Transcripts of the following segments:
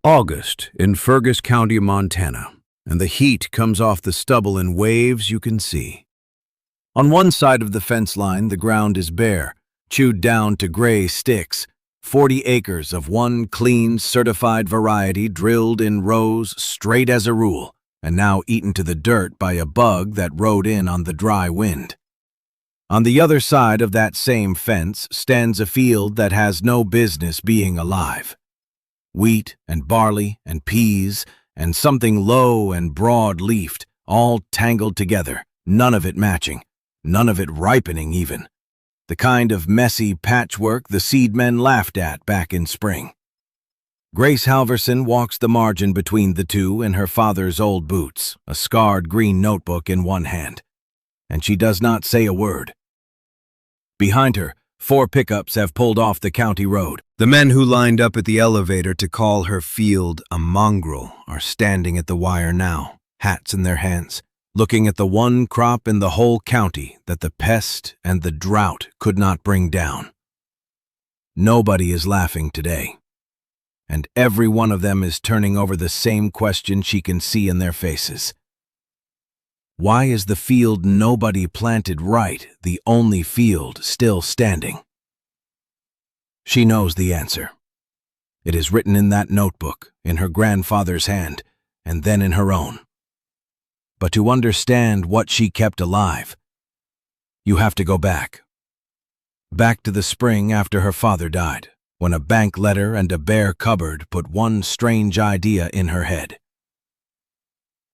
August in Fergus County, Montana, and the heat comes off the stubble in waves you can see. On one side of the fence line, the ground is bare, chewed down to gray sticks, 40 acres of one clean, certified variety drilled in rows straight as a rule, and now eaten to the dirt by a bug that rode in on the dry wind. On the other side of that same fence stands a field that has no business being alive. Wheat and barley and peas and something low and broad-leafed, all tangled together, none of it matching, none of it ripening even. The kind of messy patchwork the seedmen laughed at back in spring. Grace Halverson walks the margin between the two in her father's old boots, a scarred green notebook in one hand, and she does not say a word. Behind her, 4 pickups have pulled off the county road. The men who lined up at the elevator to call her field a mongrel are standing at the wire now, hats in their hands, looking at the one crop in the whole county that the pest and the drought could not bring down. Nobody is laughing today, and every one of them is turning over the same question she can see in their faces. Why is the field nobody planted right the only field still standing? She knows the answer. It is written in that notebook, in her grandfather's hand, and then in her own. But to understand what she kept alive, you have to go back. Back to the spring after her father died, when a bank letter and a bare cupboard put one strange idea in her head.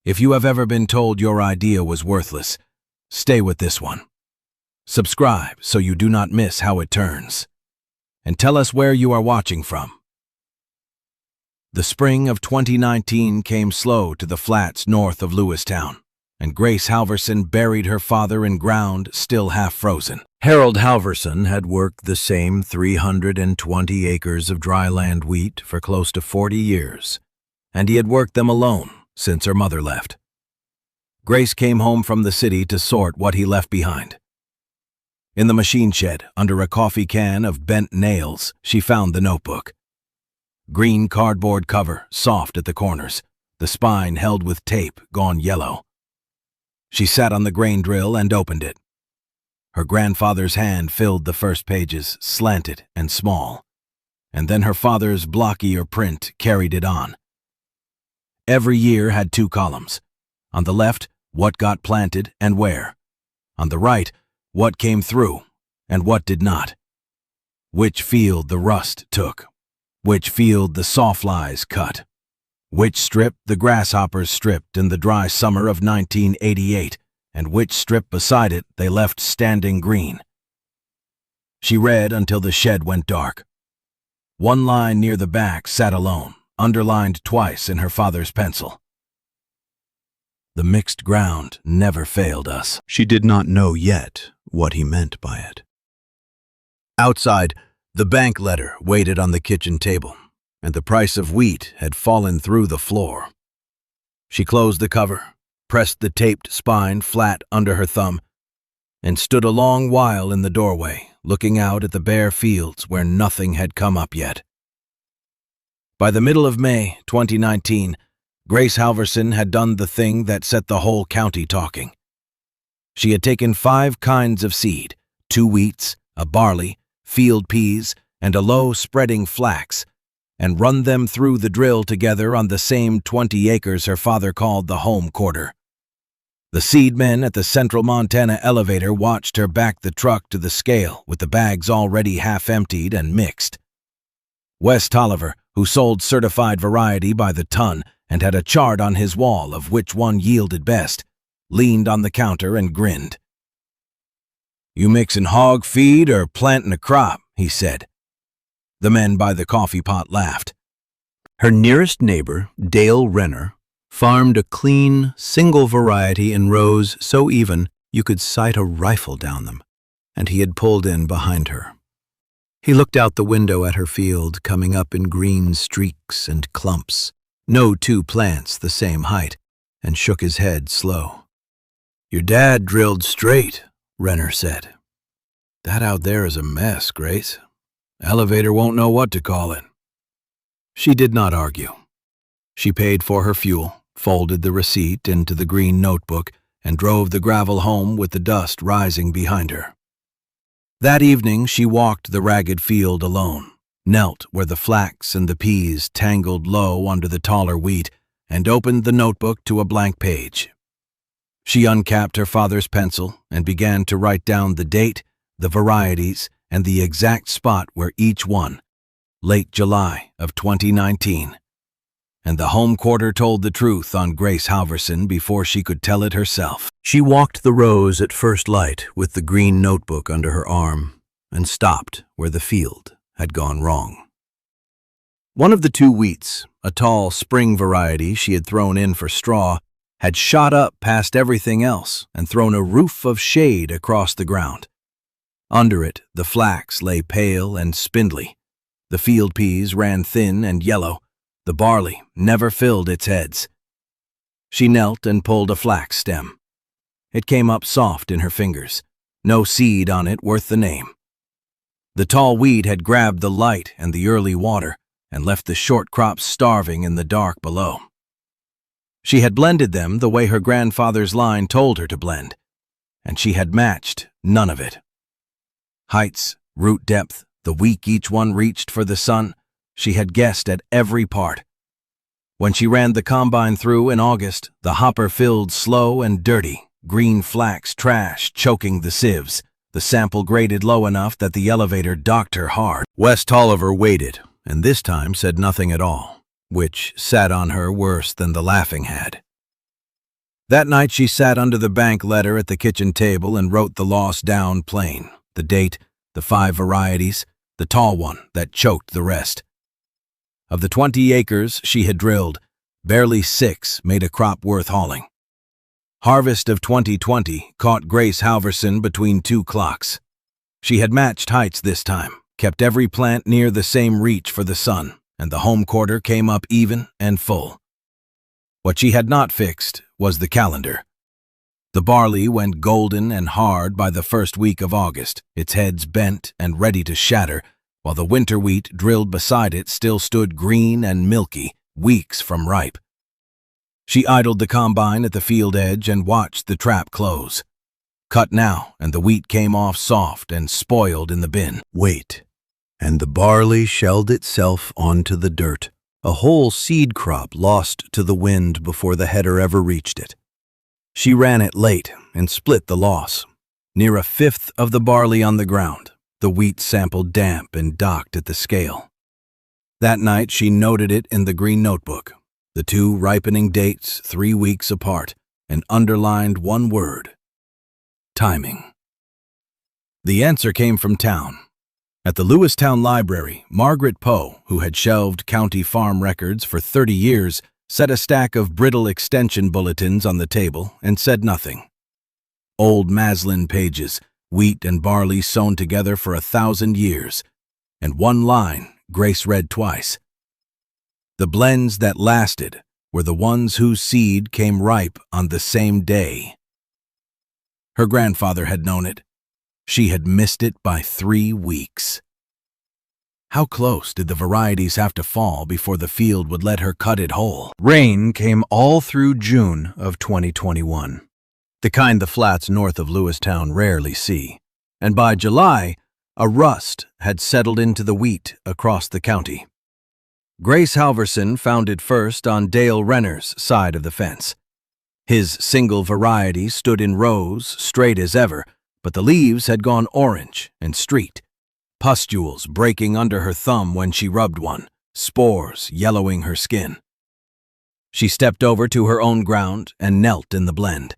If you have ever been told your idea was worthless, stay with this one. Subscribe so you do not miss how it turns. And tell us where you are watching from. The spring of 2019 came slow to the flats north of Lewistown, and Grace Halverson buried her father in ground still half frozen. Harold Halverson had worked the same 320 acres of dryland wheat for close to 40 years, and he had worked them alone since her mother left. Grace came home from the city to sort what he left behind. In the machine shed, under a coffee can of bent nails, she found the notebook. Green cardboard cover, soft at the corners, the spine held with tape gone yellow. She sat on the grain drill and opened it. Her grandfather's hand filled the first pages, slanted and small, and then her father's blockier print carried it on. Every year had 2 columns. On the left, what got planted and where. On the right, what came through and what did not. Which field the rust took. Which field the sawflies cut. Which strip the grasshoppers stripped in the dry summer of 1988, and which strip beside it they left standing green. She read until the shed went dark. One line near the back sat alone, underlined twice in her father's pencil. The mixed ground never failed us. She did not know yet what he meant by it. Outside, the bank letter waited on the kitchen table, and the price of wheat had fallen through the floor. She closed the cover, pressed the taped spine flat under her thumb, and stood a long while in the doorway, looking out at the bare fields where nothing had come up yet. By the middle of May 2019, Grace Halverson had done the thing that set the whole county talking. She had taken 5 kinds of seed, 2 wheats, a barley, field peas, and a low spreading flax, and run them through the drill together on the same 20 acres her father called the home quarter. The seedmen at the Central Montana elevator watched her back the truck to the scale with the bags already half emptied and mixed. Wes Tolliver, who sold certified variety by the ton and had a chart on his wall of which one yielded best, leaned on the counter and grinned. "You mixin' hog feed or plantin' a crop?" he said. The men by the coffee pot laughed. Her nearest neighbor, Dale Renner, farmed a clean, single variety in rows so even you could sight a rifle down them, and he had pulled in behind her. He looked out the window at her field coming up in green streaks and clumps, no 2 plants the same height, and shook his head slow. "Your dad drilled straight," Renner said. "That out there is a mess, Grace. Elevator won't know what to call it." She did not argue. She paid for her fuel, folded the receipt into the green notebook, and drove the gravel home with the dust rising behind her. That evening she walked the ragged field alone, knelt where the flax and the peas tangled low under the taller wheat, and opened the notebook to a blank page. She uncapped her father's pencil and began to write down the date, the varieties, and the exact spot where each one, late July of 2019. And the home quarter told the truth on Grace Halverson before she could tell it herself. She walked the rows at first light with the green notebook under her arm and stopped where the field had gone wrong. One of the two wheats, a tall spring variety she had thrown in for straw, had shot up past everything else and thrown a roof of shade across the ground. Under it, the flax lay pale and spindly. The field peas ran thin and yellow. The barley never filled its heads. She knelt and pulled a flax stem. It came up soft in her fingers, no seed on it worth the name. The tall wheat had grabbed the light and the early water and left the short crops starving in the dark below. She had blended them the way her grandfather's line told her to blend, and she had matched none of it. Heights, root depth, the week each one reached for the sun, she had guessed at every part. When she ran the combine through in August, the hopper filled slow and dirty, green flax trash choking the sieves, the sample graded low enough that the elevator docked her hard. Wes Tolliver waited, and this time said nothing at all, which sat on her worse than the laughing had. That night she sat under the bank letter at the kitchen table and wrote the loss down plain, the date, the 5 varieties, the tall one that choked the rest. Of the 20 acres she had drilled, barely 6 made a crop worth hauling. Harvest of 2020 caught Grace Halverson between 2 clocks. She had matched heights this time, kept every plant near the same reach for the sun, and the home quarter came up even and full. What she had not fixed was the calendar. The barley went golden and hard by the first week of August, its heads bent and ready to shatter, while the winter wheat drilled beside it still stood green and milky, weeks from ripe. She idled the combine at the field edge and watched the trap close. Cut now, and the wheat came off soft and spoiled in the bin. Wait, and the barley shelled itself onto the dirt, a whole seed crop lost to the wind before the header ever reached it. She ran it late and split the loss. Near a fifth of the barley on the ground, the wheat sample damp and docked at the scale. That night she noted it in the green notebook, the 2 ripening dates 3 weeks apart, and underlined one word: timing. The answer came from town. At the Lewistown Library, Margaret Poe, who had shelved county farm records for 30 years, set a stack of brittle extension bulletins on the table and said nothing. Old Maslin pages, wheat and barley sewn together for 1,000 years, and one line Grace read twice. The blends that lasted were the ones whose seed came ripe on the same day. Her grandfather had known it. She had missed it by 3 weeks. How close did the varieties have to fall before the field would let her cut it whole? Rain came all through June of 2021. The kind the flats north of Lewistown rarely see, and by July, a rust had settled into the wheat across the county. Grace Halverson found it first on Dale Renner's side of the fence. His single variety stood in rows, straight as ever, but the leaves had gone orange and streaked, pustules breaking under her thumb when she rubbed one, spores yellowing her skin. She stepped over to her own ground and knelt in the blend.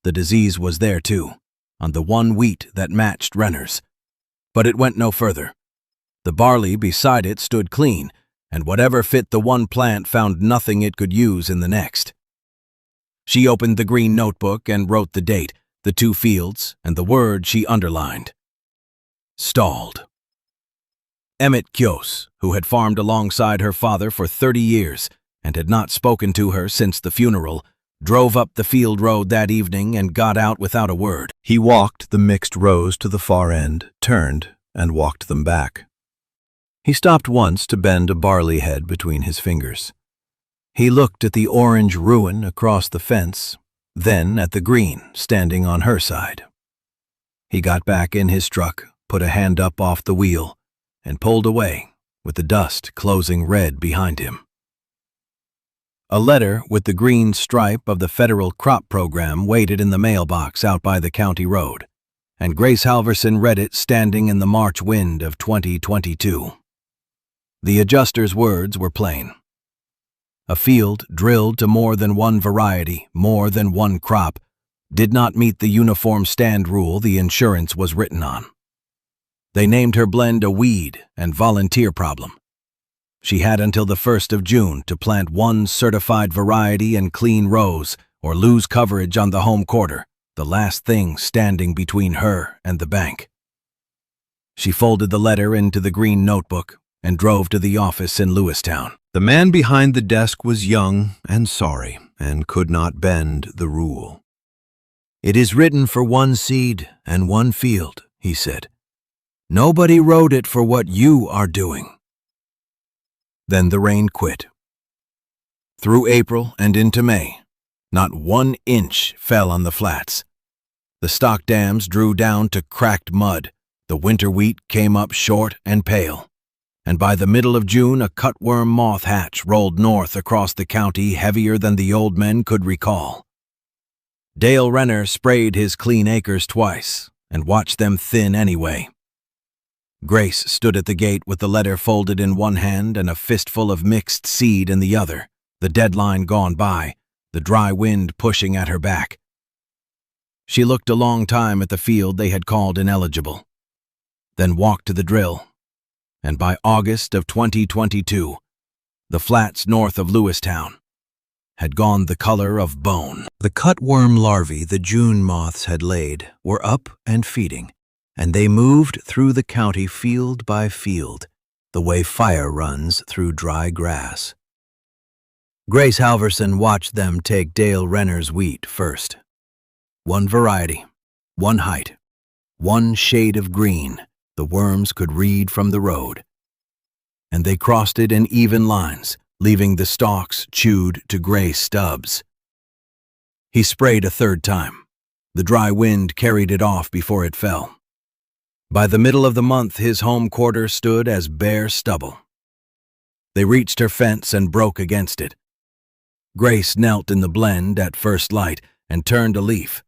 The disease was there too, on the one wheat that matched Renner's. But it went no further. The barley beside it stood clean, and whatever fit the one plant found nothing it could use in the next. She opened the green notebook and wrote the date, the 2 fields, and the word she underlined: stalled. Emmett Kjos, who had farmed alongside her father for 30 years and had not spoken to her since the funeral, drove up the field road that evening and got out without a word. He walked the mixed rows to the far end, turned, and walked them back. He stopped once to bend a barley head between his fingers. He looked at the orange ruin across the fence, then at the green standing on her side. He got back in his truck, put a hand up off the wheel, and pulled away, with the dust closing red behind him. A letter with the green stripe of the federal crop program waited in the mailbox out by the county road, and Grace Halverson read it standing in the March wind of 2022. The adjuster's words were plain. A field drilled to more than one variety, more than one crop, did not meet the uniform stand rule the insurance was written on. They named her blend a weed and volunteer problem. She had until the 1st of June to plant one certified variety and clean rows or lose coverage on the home quarter, the last thing standing between her and the bank. She folded the letter into the green notebook and drove to the office in Lewistown. The man behind the desk was young and sorry and could not bend the rule. "It is written for one seed and one field," he said. "Nobody wrote it for what you are doing." Then the rain quit. Through April and into May, not 1 inch fell on the flats. The stock dams drew down to cracked mud, the winter wheat came up short and pale, and by the middle of June a cutworm moth hatch rolled north across the county heavier than the old men could recall. Dale Renner sprayed his clean acres twice and watched them thin anyway. Grace stood at the gate with the letter folded in one hand and a fistful of mixed seed in the other, the deadline gone by, the dry wind pushing at her back. She looked a long time at the field they had called ineligible, then walked to the drill, and by August of 2022, the flats north of Lewistown had gone the color of bone. The cutworm larvae the June moths had laid were up and feeding, and they moved through the county field by field, the way fire runs through dry grass. Grace Halverson watched them take Dale Renner's wheat first. One variety, one height, one shade of green the worms could read from the road. And they crossed it in even lines, leaving the stalks chewed to gray stubs. He sprayed a third time. The dry wind carried it off before it fell. By the middle of the month, his home quarter stood as bare stubble. They reached her fence and broke against it. Grace knelt in the blend at first light and turned a leaf.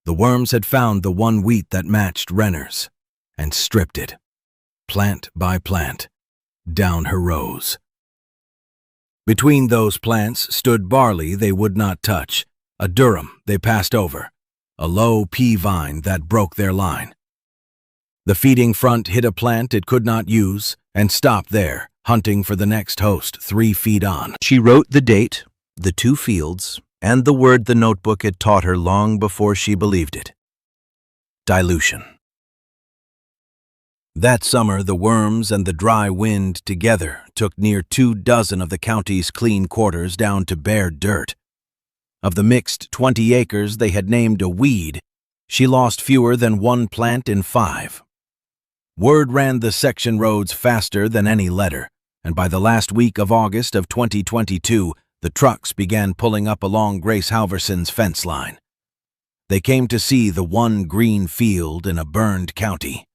The worms had found the one wheat that matched Renner's and stripped it, plant by plant, down her rows. Between those plants stood barley they would not touch, a durum they passed over, a low pea vine that broke their line. The feeding front hit a plant it could not use and stopped there, hunting for the next host 3 feet on. She wrote the date, the 2 fields, and the word the notebook had taught her long before she believed it. Dilution. That summer, the worms and the dry wind together took near 24 of the county's clean quarters down to bare dirt. Of the mixed 20 acres they had named a weed, she lost fewer than 1 plant in 5. Word ran the section roads faster than any letter, and by the last week of August of 2022, the trucks began pulling up along Grace Halverson's fence line. They came to see the one green field in a burned county.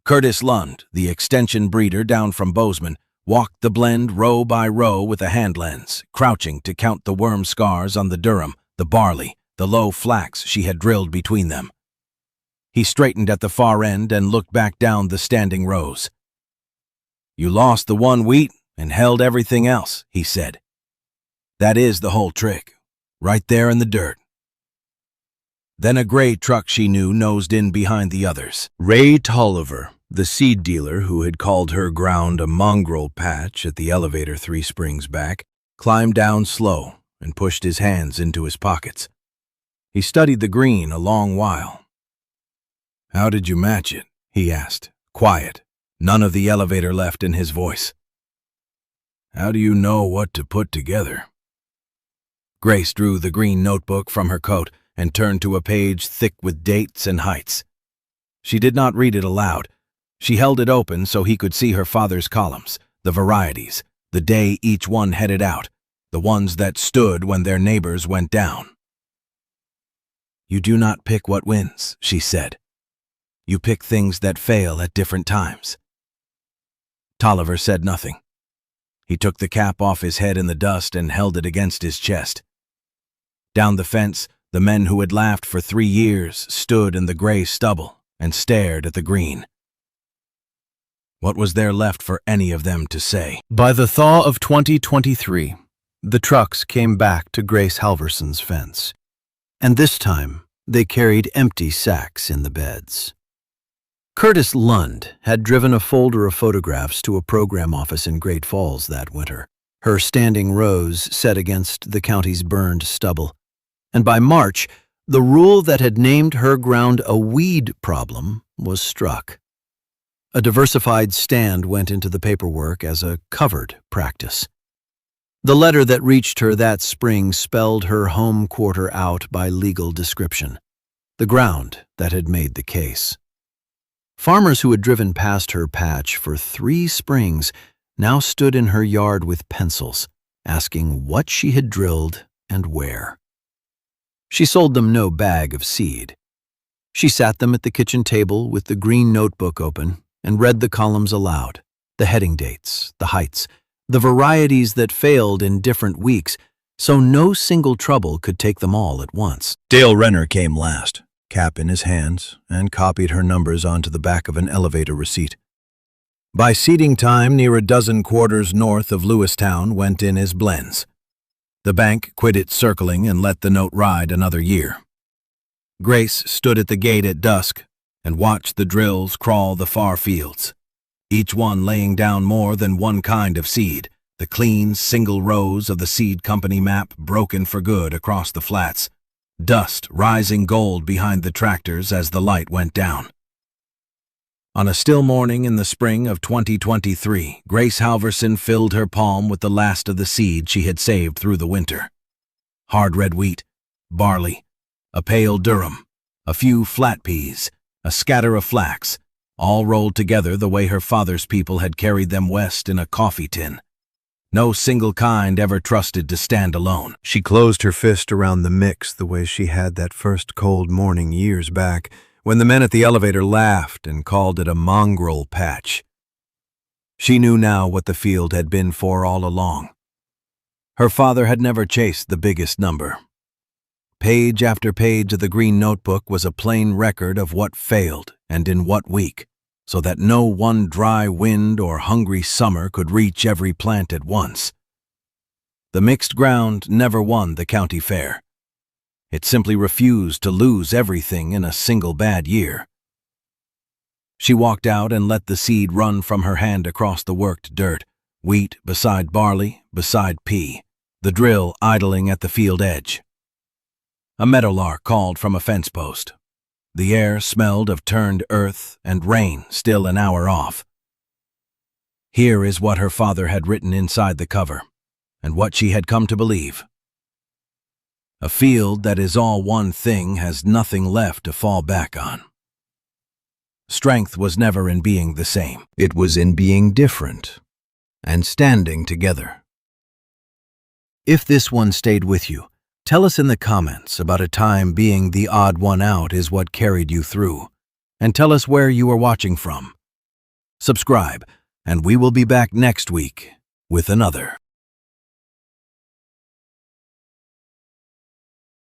Curtis Lund, the extension breeder down from Bozeman, walked the blend row by row with a hand lens, crouching to count the worm scars on the durum, the barley, the low flax she had drilled between them. He straightened at the far end and looked back down the standing rows. "You lost the one wheat and held everything else," he said. "That is the whole trick, right there in the dirt." Then a gray truck she knew nosed in behind the others. Ray Tolliver, the seed dealer who had called her ground a mongrel patch at the elevator 3 springs back, climbed down slow and pushed his hands into his pockets. He studied the green a long while. "How did you match it?" he asked, quiet, none of the elevator left in his voice. "How do you know what to put together?" Grace drew the green notebook from her coat and turned to a page thick with dates and heights. She did not read it aloud. She held it open so he could see her father's columns, the varieties, the day each one headed out, the ones that stood when their neighbors went down. "You do not pick what wins," she said. "You pick things that fail at different times." Tolliver said nothing. He took the cap off his head in the dust and held it against his chest. Down the fence, the men who had laughed for 3 years stood in the gray stubble and stared at the green. What was there left for any of them to say? By the thaw of 2023, the trucks came back to Grace Halverson's fence, and this time they carried empty sacks in the beds. Curtis Lund had driven a folder of photographs to a program office in Great Falls that winter, her standing rows set against the county's burned stubble. And by March, the rule that had named her ground a weed problem was struck. A diversified stand went into the paperwork as a covered practice. The letter that reached her that spring spelled her home quarter out by legal description, the ground that had made the case. Farmers who had driven past her patch for 3 springs now stood in her yard with pencils, asking what she had drilled and where. She sold them no bag of seed. She sat them at the kitchen table with the green notebook open and read the columns aloud, the heading dates, the heights, the varieties that failed in different weeks, so no single trouble could take them all at once. Dale Renner came last, cap in his hands, and copied her numbers onto the back of an elevator receipt. By seeding time, near a dozen quarters north of Lewistown went in as blends. The bank quit its circling and let the note ride another year. Grace stood at the gate at dusk and watched the drills crawl the far fields, each one laying down more than one kind of seed, the clean, single rows of the seed company map broken for good across the flats, dust rising gold behind the tractors as the light went down. On a still morning in the spring of 2023, Grace Halverson filled her palm with the last of the seed she had saved through the winter. Hard red wheat, barley, a pale durum, a few flat peas, a scatter of flax, all rolled together the way her father's people had carried them west in a coffee tin. No single kind ever trusted to stand alone. She closed her fist around the mix the way she had that first cold morning years back, when the men at the elevator laughed and called it a mongrel patch. She knew now what the field had been for all along. Her father had never chased the biggest number. Page after page of the green notebook was a plain record of what failed and in what week, so that no one dry wind or hungry summer could reach every plant at once. The mixed ground never won the county fair. It simply refused to lose everything in a single bad year. She walked out and let the seed run from her hand across the worked dirt, wheat beside barley, beside pea, the drill idling at the field edge. A meadowlark called from a fence post. The air smelled of turned earth and rain still an hour off. Here is what her father had written inside the cover, and what she had come to believe. A field that is all one thing has nothing left to fall back on. Strength was never in being the same. It was in being different and standing together. If this one stayed with you, tell us in the comments about a time being the odd one out is what carried you through, and tell us where you are watching from. Subscribe, and we will be back next week with another.